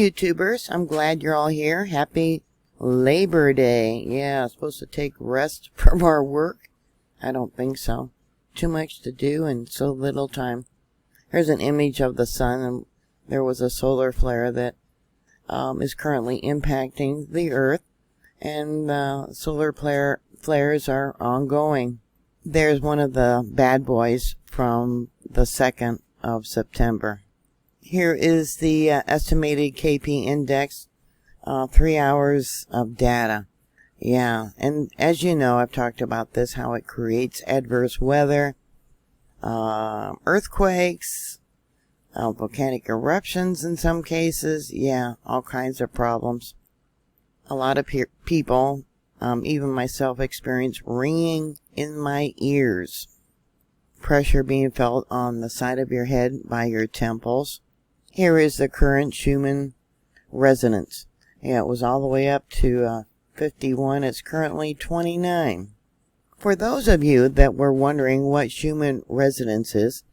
YouTubers, I'm glad you're all here. Happy Labor Day. Yeah, supposed to take rest from our work? I don't think so. Too much to do and so little time. Here's an image of the sun, and there was a solar flare that is currently impacting the Earth, and solar flares are ongoing. There's one of the bad boys from the 2nd of September. Here is the estimated KP index, 3 hours of data. Yeah, and as you know, I've talked about this, how it creates adverse weather, earthquakes, volcanic eruptions in some cases. Yeah, all kinds of problems. A lot of people, even myself, experience ringing in my ears. Pressure being felt on the side of your head by your temples. Here is the current Schumann resonance. Yeah, it was all the way up to 51. It's currently 29. For those of you that were wondering what Schumann resonance is,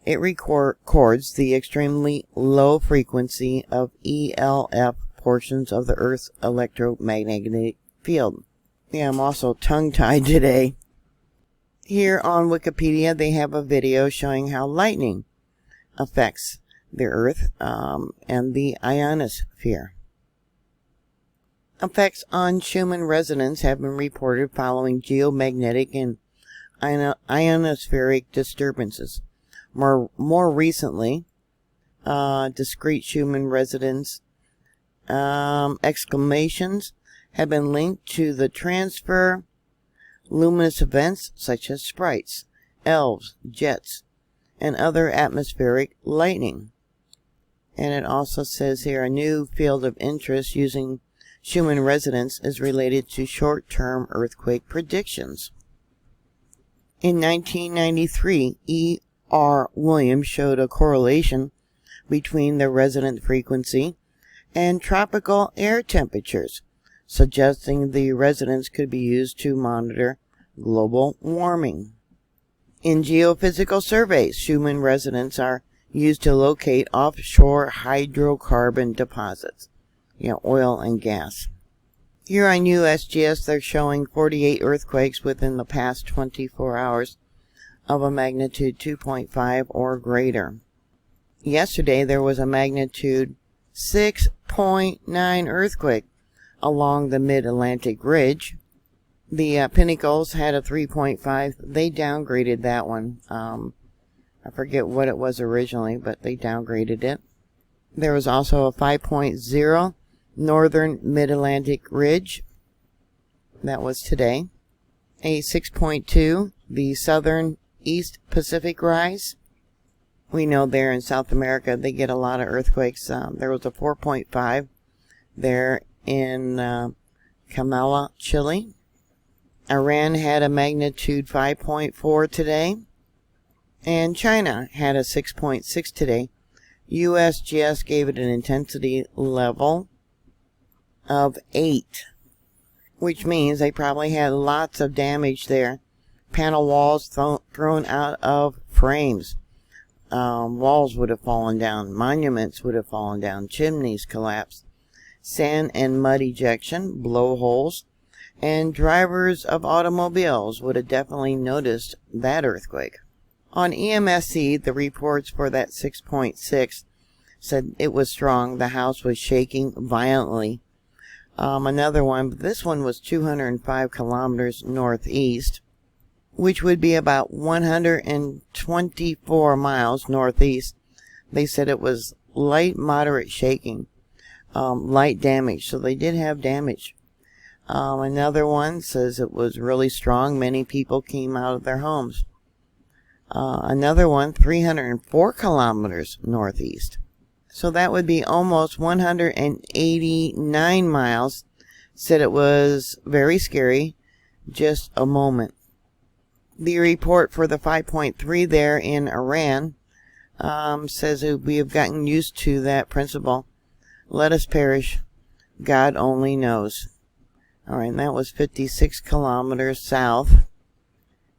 it records the extremely low frequency of ELF portions of the Earth's electromagnetic field. Yeah, I'm also tongue-tied today. Here on Wikipedia, they have a video showing how lightning affects the Earth and the ionosphere. Effects on Schumann resonance have been reported following geomagnetic and ionospheric disturbances. More recently, discrete Schumann resonance exclamations have been linked to the transfer luminous events such as sprites, elves, jets, and other atmospheric lightning. And it also says here a new field of interest using Schumann resonance is related to short-term earthquake predictions. In 1993, E.R. Williams showed a correlation between the resonant frequency and tropical air temperatures, suggesting the resonance could be used to monitor global warming. In geophysical surveys, Schumann resonance are used to locate offshore hydrocarbon deposits, oil and gas. Here on USGS, they're showing 48 earthquakes within the past 24 hours of a magnitude 2.5 or greater. Yesterday, there was a magnitude 6.9 earthquake along the Mid-Atlantic Ridge. The Pinnacles had a 3.5. They downgraded that one. I forget what it was originally, but they downgraded it. There was also a 5.0 Northern Mid-Atlantic Ridge. That was today. A 6.2, the Southern East Pacific Rise. We know there in South America they get a lot of earthquakes. There was a 4.5 there in Camala, Chile. Iran had a magnitude 5.4 today. And China had a 6.6 today. USGS gave it an intensity level of 8, which means they probably had lots of damage there. Panel walls thrown out of frames. Walls would have fallen down. Monuments would have fallen down. Chimneys collapsed. Sand and mud ejection, blowholes, and drivers of automobiles would have definitely noticed that earthquake. On EMSC, the reports for that 6.6 said it was strong. The house was shaking violently. Another one, but this one was 205 kilometers northeast, which would be about 124 miles northeast. They said it was light, moderate shaking, light damage. So they did have damage. Another one says it was really strong. Many people came out of their homes. Another one, 304 kilometers northeast. So that would be almost 189 miles. Said it was very scary. Just a moment. The report for the 5.3 there in Iran says that we have gotten used to that principle. Let us perish. God only knows. All right, and that was 56 kilometers south.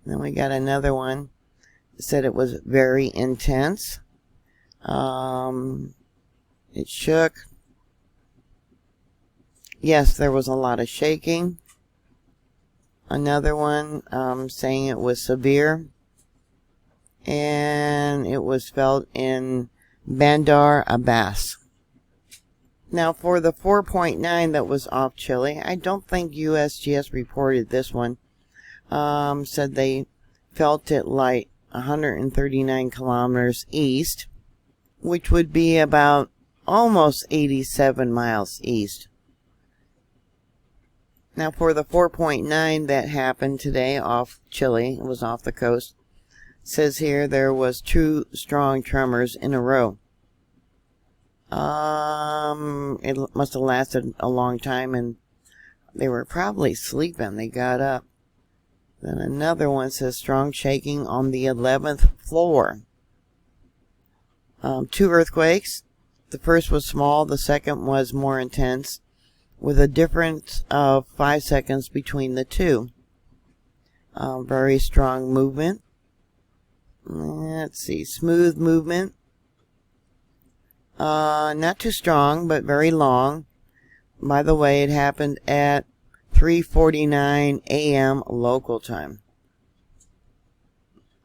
Then we got another one. Said it was very intense. It shook. yes, there was a lot of shaking. Another one saying it was severe. And it was felt in Bandar Abbas. Now for the 4.9 that was off Chile, I don't think USGS reported this one. Said they felt it like 139 kilometers east, which would be about almost 87 miles east. Now for the 4.9 that happened today off Chile, it was off the coast, says here there was 2 strong tremors in a row. It must have lasted a long time and they were probably sleeping. They got up. Then another one says strong shaking on the 11th floor. 2 earthquakes. The first was small, the second was more intense, with a difference of 5 seconds between the two. Very strong movement. Let's see, smooth movement. Not too strong, but very long. By the way, it happened at 3:49 a.m. local time.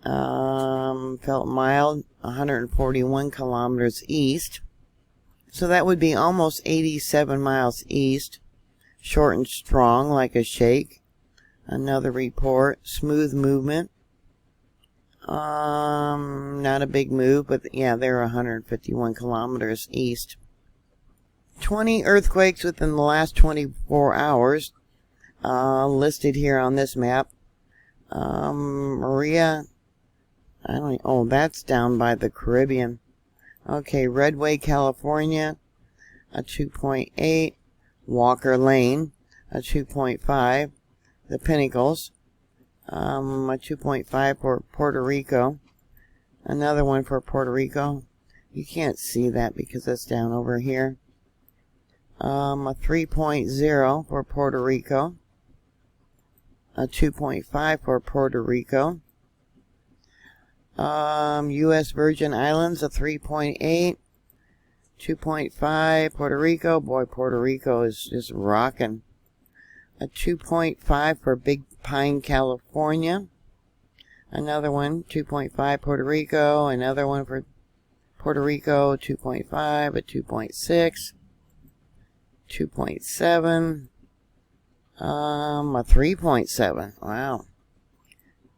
Felt mild, 141 kilometers east. So that would be almost 87 miles east. Short and strong, like a shake. Another report, smooth movement. Not a big move, but yeah, they're 151 kilometers east. 20 earthquakes within the last 24 hours, listed here on this map. Maria, that's down by the Caribbean. Okay, Redway, California, a 2.8. Walker Lane, a 2.5. The Pinnacles, a 2.5 for Puerto Rico. Another one for Puerto Rico. You can't see that because it's down over here. A 3.0 for Puerto Rico. A 2.5 for Puerto Rico. U.S. Virgin Islands, a 3.8. 2.5 Puerto Rico. Boy, Puerto Rico is just rocking. A 2.5 for Big Pine, California. Another one, 2.5 Puerto Rico. Another one for Puerto Rico, 2.5, a 2.6, 2.7, a 3.7. Wow.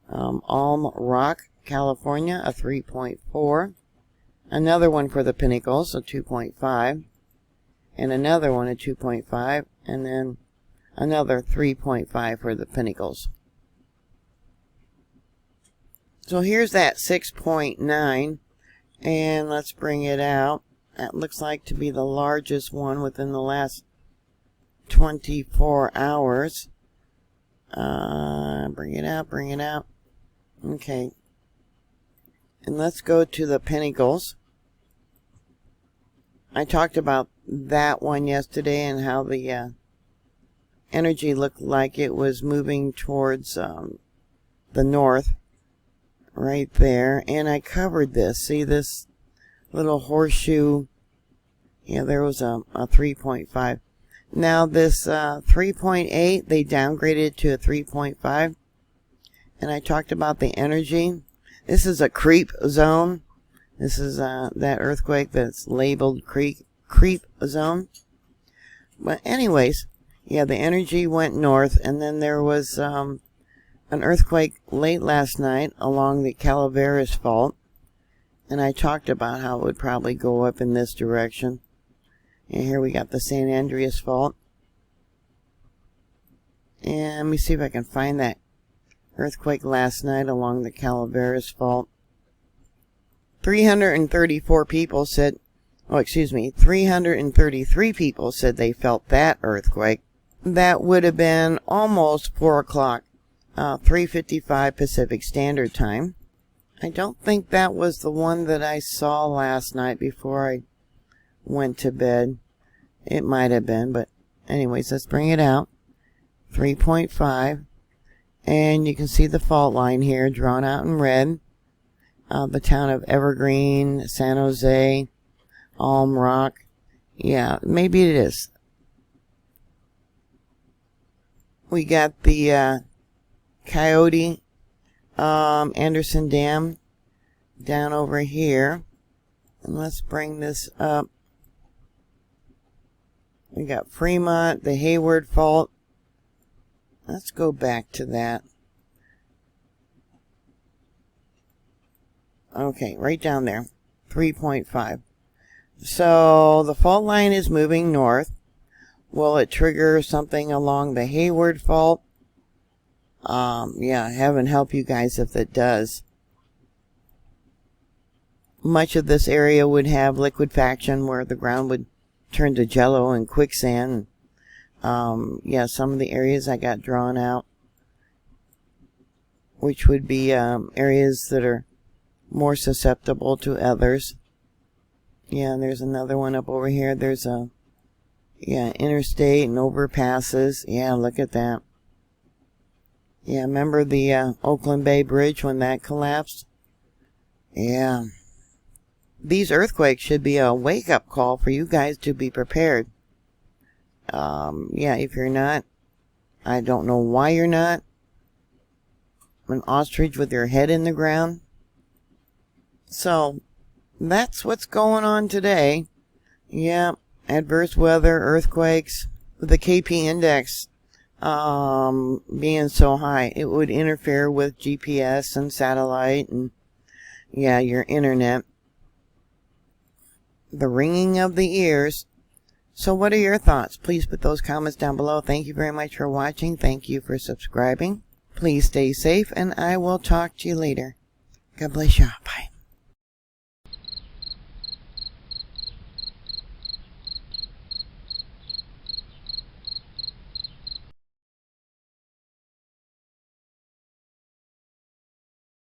Alm Rock, California, a 3.4. Another one for the Pinnacles, a 2.5. And another one, a 2.5. And then another 3.5 for the Pinnacles. So here's that 6.9. And let's bring it out. That looks like to be the largest one within the last 24 hours. Bring it out, bring it out. Okay. And let's go to the Pinnacles. I talked about that one yesterday and how the energy looked like it was moving towards the north. Right there. And I covered this. See this little horseshoe? Yeah, there was a 3.5. Now this 3.8, they downgraded to a 3.5. And I talked about the energy. This is a creep zone. This is that earthquake that's labeled creep zone. But anyways, yeah, the energy went north, and then there was an earthquake late last night along the Calaveras Fault. And I talked about how it would probably go up in this direction. And here we got the San Andreas Fault. And let me see if I can find that earthquake last night along the Calaveras Fault. 334 people said, 333 people said they felt that earthquake. That would have been almost 4 o'clock, 3:55 Pacific Standard Time. I don't think that was the one that I saw last night before I went to bed. It might have been, but anyways, let's bring it out. 3.5. And you can see the fault line here drawn out in red. The town of Evergreen, San Jose, Alm Rock. Yeah, maybe it is. We got the Coyote Anderson Dam down over here. And let's bring this up. We got Fremont, the Hayward Fault. Let's go back to that. Okay, right down there. 3.5. So the fault line is moving north. Will it trigger something along the Hayward Fault? Yeah, heaven help you guys if it does. Much of this area would have liquefaction where the ground would turn to jello and quicksand. Yeah, some of the areas I got drawn out, which would be areas that are more susceptible to others. Yeah, there's another one up over here. There's a, yeah, interstate and overpasses. Yeah, look at that. Yeah, remember the Oakland Bay Bridge when that collapsed? Yeah. These earthquakes should be a wake-up call for you guys to be prepared. Yeah, if you're not, I don't know why you're not. An ostrich with your head in the ground. So, that's what's going on today. Yeah, adverse weather, earthquakes. The KP index being so high, it would interfere with GPS and satellite and, yeah, your internet. The ringing of the ears. So what are your thoughts? Please put those comments down below. Thank you very much for watching. Thank you for subscribing. Please stay safe, and I will talk to you later. God bless you. Bye.